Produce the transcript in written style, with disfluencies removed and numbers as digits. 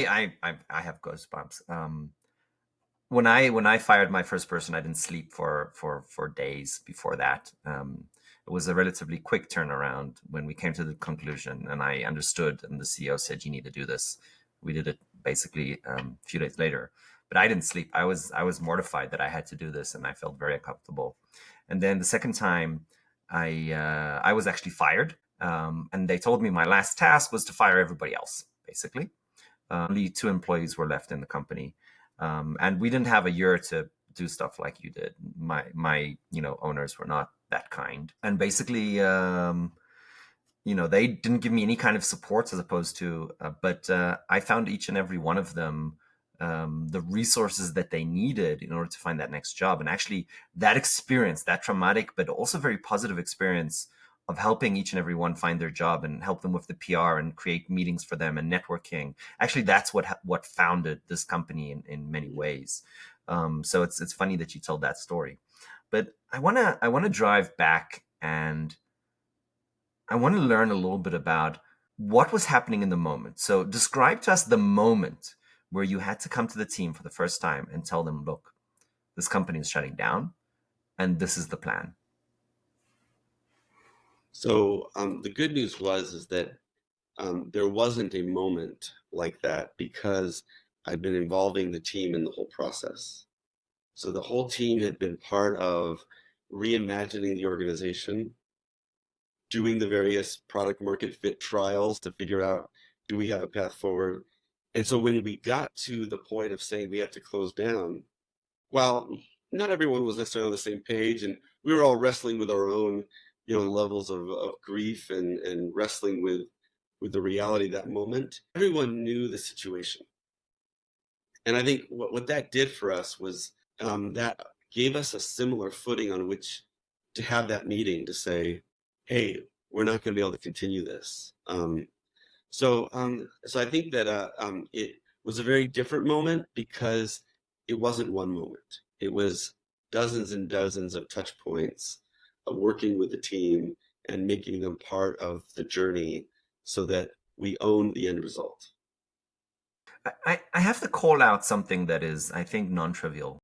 I have goosebumps. When I fired my first person, I didn't sleep for days before that. It was a relatively quick turnaround when we came to the conclusion, and I understood. And the CEO said, "You need to do this." We did it basically a few days later, but I didn't sleep. I was mortified that I had to do this, and I felt very uncomfortable. And then the second time, I was actually fired, and they told me my last task was to fire everybody else, basically. Only two employees were left in the company, and we didn't have a year to do stuff like you did. My owners were not that kind, and basically, they didn't give me any kind of support as opposed to, but I found each and every one of them the resources that they needed in order to find that next job. And actually, that experience, that traumatic but also very positive experience of helping each and every one find their job and help them with the PR and create meetings for them and networking. Actually, that's what founded this company in many ways. So it's funny that you told that story, but I wanna drive back, and I want to learn a little bit about what was happening in the moment. So describe to us the moment where you had to come to the team for the first time and tell them, look, this company is shutting down and this is the plan. So the good news was is that there wasn't a moment like that because I've been involving the team in the whole process. So the whole team had been part of reimagining the organization, doing the various product market fit trials to figure out, do we have a path forward? And so when we got to the point of saying we have to close down, well, not everyone was necessarily on the same page, and we were all wrestling with our own, levels of grief and wrestling with the reality of that moment. Everyone knew the situation, and I think what that did for us was that gave us a similar footing on which to have that meeting to say, "Hey, we're not going to be able to continue this." So I think that it was a very different moment because it wasn't one moment. It was dozens and dozens of touch points of working with the team and making them part of the journey so that we own the end result. I have to call out something that is, I think, non trivial.